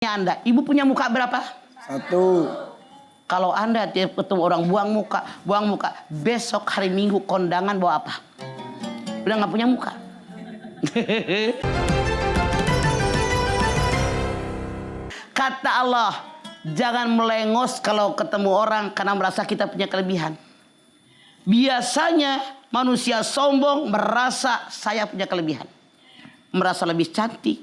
Anda, ibu punya muka berapa? Satu. Kalau Anda tiap ketemu orang buang muka, besok hari Minggu kondangan bawa apa? Udah nggak punya muka. Kata Allah, jangan melengos kalau ketemu orang karena merasa kita punya kelebihan. Biasanya manusia sombong merasa saya punya kelebihan. Merasa lebih cantik,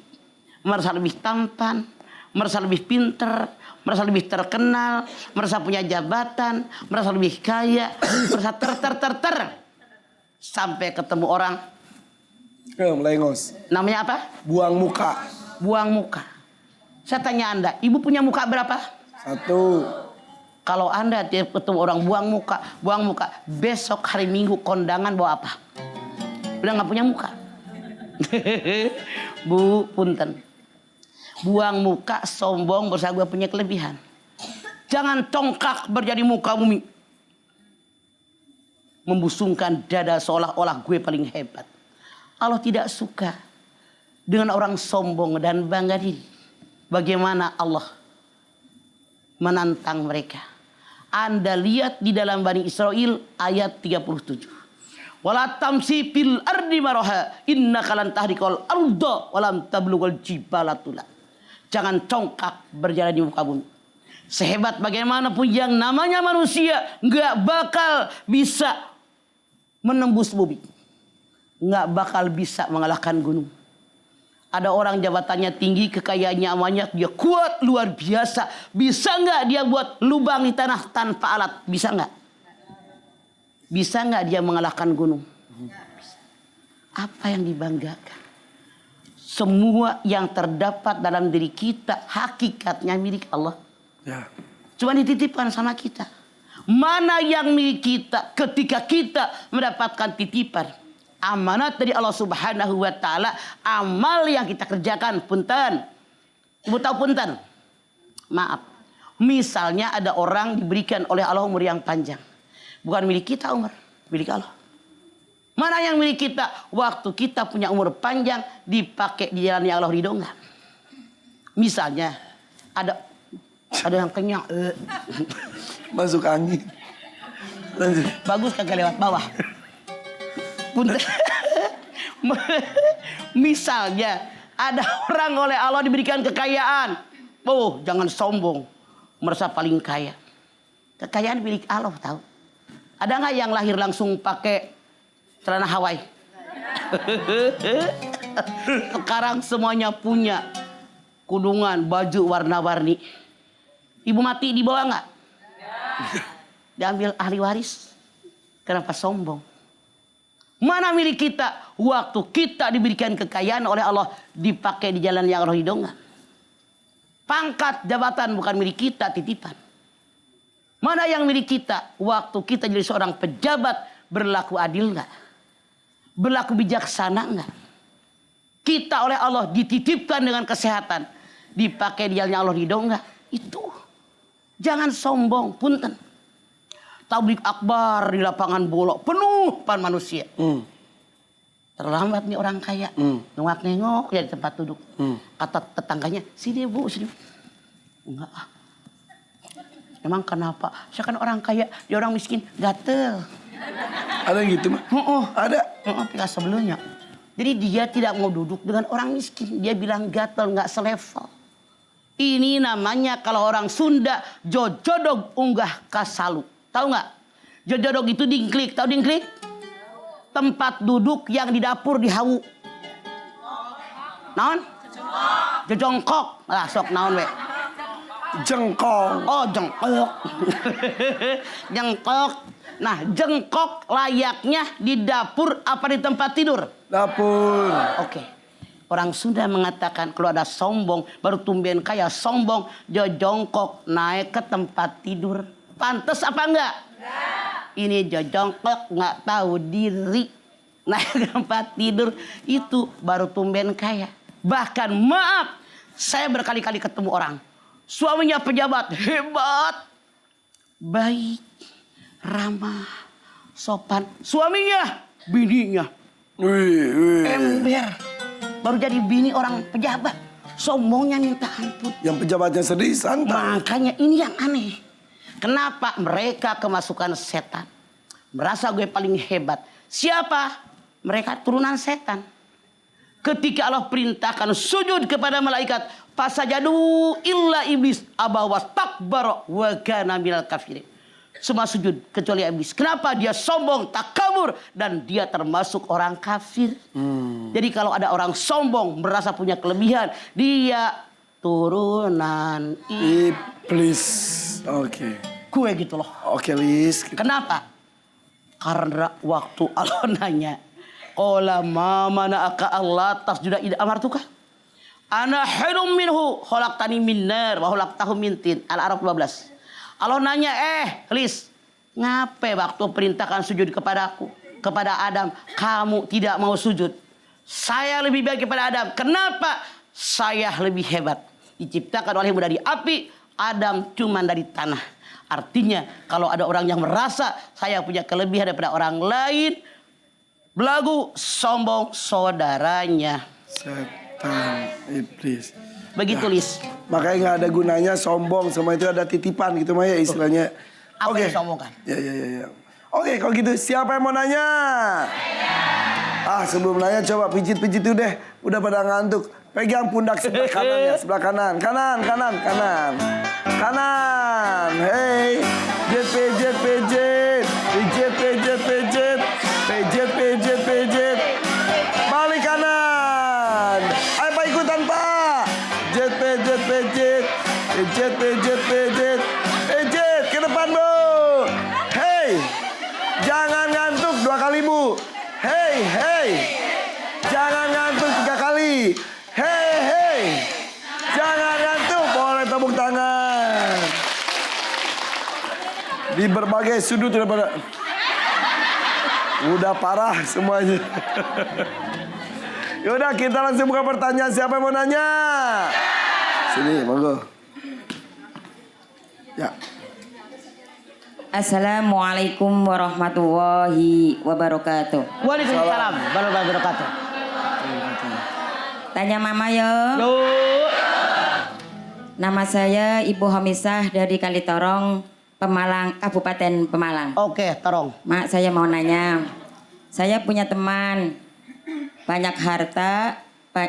merasa lebih tampan, merasa lebih pinter, merasa lebih terkenal, merasa punya jabatan, merasa lebih kaya, merasa ter. Sampai ketemu orang. Melengos. Namanya apa? Buang muka. Buang muka. Saya tanya Anda, ibu punya muka berapa? Satu. Kalau Anda tiap ketemu orang buang muka, besok hari Minggu kondangan bawa apa? Udah nggak punya muka. Bu, punten. Buang muka, sombong, berusaha gue punya kelebihan. Jangan congkak berjadi muka bumi. Membusungkan dada seolah-olah gue paling hebat. Allah tidak suka dengan orang sombong dan bangga diri. Bagaimana Allah menantang mereka. Anda lihat di dalam Bani Israel ayat 37. Wala tamsi fil ardi maraha innaka lan tahriqal arda wa lam tablughal jibala tula. Jangan congkak berjalan di muka bumi. Sehebat bagaimanapun yang namanya manusia nggak bakal bisa menembus bumi. Nggak bakal bisa mengalahkan gunung. Ada orang jabatannya tinggi, kekayaannya banyak, dia kuat luar biasa. Bisa nggak dia buat lubang di tanah tanpa alat? Bisa nggak? Bisa nggak dia mengalahkan gunung? Bisa. Apa yang dibanggakan? Semua yang terdapat dalam diri kita hakikatnya milik Allah. Ya. Cuma dititipkan sama kita. Mana yang milik kita ketika kita mendapatkan titipan? Amanat dari Allah Subhanahu wa taala, amal yang kita kerjakan. Punten. Ibu tahu punten? Maaf. Misalnya ada orang diberikan oleh Allah umur yang panjang. Bukan milik kita umur, milik Allah. Mana yang milik kita? Waktu kita punya umur panjang dipakai di jalan yang Allah ridho enggak? Misalnya ada yang kenyang. Masuk angin. Lanjut. Bagus kagak lewat bawah. Punten. Misalnya ada orang oleh Allah diberikan kekayaan. Oh, jangan sombong. Merasa paling kaya. Kekayaan milik Allah, tahu? Ada nggak yang lahir langsung pakai celana Hawaii? Sekarang semuanya punya kudungan, baju warna-warni. Ibu mati dibawa nggak? Diambil ahli waris. Kenapa sombong? Mana milik kita? Waktu kita diberikan kekayaan oleh Allah, dipakai di jalan yang Allah ridho nggak? Pangkat jabatan bukan milik kita, titipan. Mana yang milik kita? Waktu kita jadi seorang pejabat, berlaku adil nggak? Berlaku bijaksana nggak? Kita oleh Allah dititipkan dengan kesehatan, dipakai di jalan yang Allah ridho nggak? Itu. Jangan sombong, punten. Tablik akbar di lapangan bola penuh pan manusia. Terlambat nih orang kaya. Nengok ya di tempat duduk. Kata tetangganya, sini bu, sini. Enggak ah. Emang kenapa? Saya kan orang kaya, dia orang miskin, gatel. Ada yang gitu mah? Ada. Pihak sebelumnya. Jadi dia tidak mau duduk dengan orang miskin. Dia bilang gatel, nggak selevel. Ini namanya kalau orang Sunda, jojodog unggah kasalu. Tahu nggak? Jojodog itu dingklik. Tahu dingklik? Tempat duduk yang di dapur di hawu. Naon? Jojongkok. Lah sok naon we. Jengkong. Oh jengkok. Jengkok. Nah jengkok layaknya di dapur apa di tempat tidur? Dapur. Oke. Orang Sunda mengatakan kalau ada sombong baru tumben kaya sombong jojongkok naik ke tempat tidur. Pantes apa enggak? Ini jojongkok nggak tahu diri naik ke tempat tidur itu baru tumben kaya. Bahkan maaf, saya berkali-kali ketemu orang suaminya pejabat hebat, baik, ramah, sopan. Suaminya, bininya ember, baru jadi bini orang pejabat. Sombongnya minta ampun. Yang pejabatnya sedih santai. Makanya ini yang aneh. Kenapa mereka kemasukan setan? Merasa gue paling hebat. Siapa? Mereka turunan setan. Ketika Allah perintahkan sujud kepada malaikat, fasajadu illa iblis aba wastakbara wa kana minal kafirin. Semua sujud kecuali iblis. Kenapa? Dia sombong, takabur, dan dia termasuk orang kafir. Jadi kalau ada orang sombong, merasa punya kelebihan, dia turunan Iblis. Oke. gue gitu loh. Oke, Lis. Kenapa? Karena waktu Allah nanya, qala ma mana'aka Allah tasjuda id amartuka? Ana khairum minhu khalaqtani min nar wa khalaqtahu min tin. Al-A'raf 12. Allah nanya, Lis, ngapain waktu perintahkan sujud kepadaku, kepada Adam, kamu tidak mau sujud? Saya lebih baik kepada Adam. Kenapa? Saya lebih hebat. Diciptakan olehmu dari api, Adam cuma dari tanah. Artinya kalau ada orang yang merasa saya punya kelebihan daripada orang lain, belagu, sombong saudaranya. Setan, iblis. Begitu, Lis. Makanya nggak ada gunanya sombong, semua itu ada titipan gitu Maya istilahnya. Apa yang disombongkan? Ya. Oke, kalau gitu siapa yang mau nanya? Sebelum nanya coba pijit-pijit dulu deh. Udah pada ngantuk. Pegang pundak sebelah kanan ya, sebelah kanan. Kanan. Kanan. Hey. Pijit. Pijit. Balik kanan. Ayo Pak ikutan Pak. Pijit. Ke depan Bu. Hey. Jangan ngantuk 2 kali Bu. Hey. Jangan ngantuk 3 kali. Hey. Jangan ngantuk. Boleh tepuk tangan. Di berbagai sudut daripada. Udah parah semuanya. Yaudah kita langsung buka pertanyaan. Siapa yang mau nanya? Sini, monggo. Ya. Assalamualaikum warahmatullahi wabarakatuh. Waalaikumsalam warahmatullahi wabarakatuh. Tanya mama ya. Nama saya Ibu Hamisah dari Kalitorong, Pemalang, Kabupaten Pemalang. Oke, Torong. Mak, saya mau nanya. Saya punya teman, banyak harta,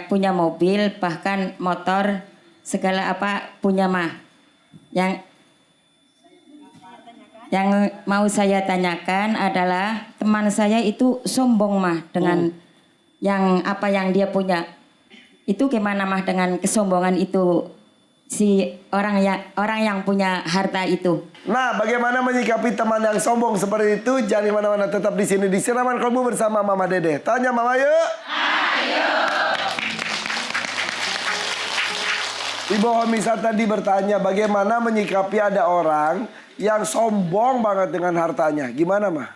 punya mobil, bahkan motor, segala apa punya mah. Yang mau saya tanyakan adalah teman saya itu sombong mah dengan yang apa yang dia punya. Itu gimana mah dengan kesombongan itu si orang yang punya harta itu? Nah, bagaimana menyikapi teman yang sombong seperti itu? Jangan mana-mana, tetap di sini di Siraman Kolbu bersama Mama Dede. Tanya Mama yuk. Ayo. Ibu Homisa tadi bertanya bagaimana menyikapi ada orang yang sombong banget dengan hartanya. Gimana Mah?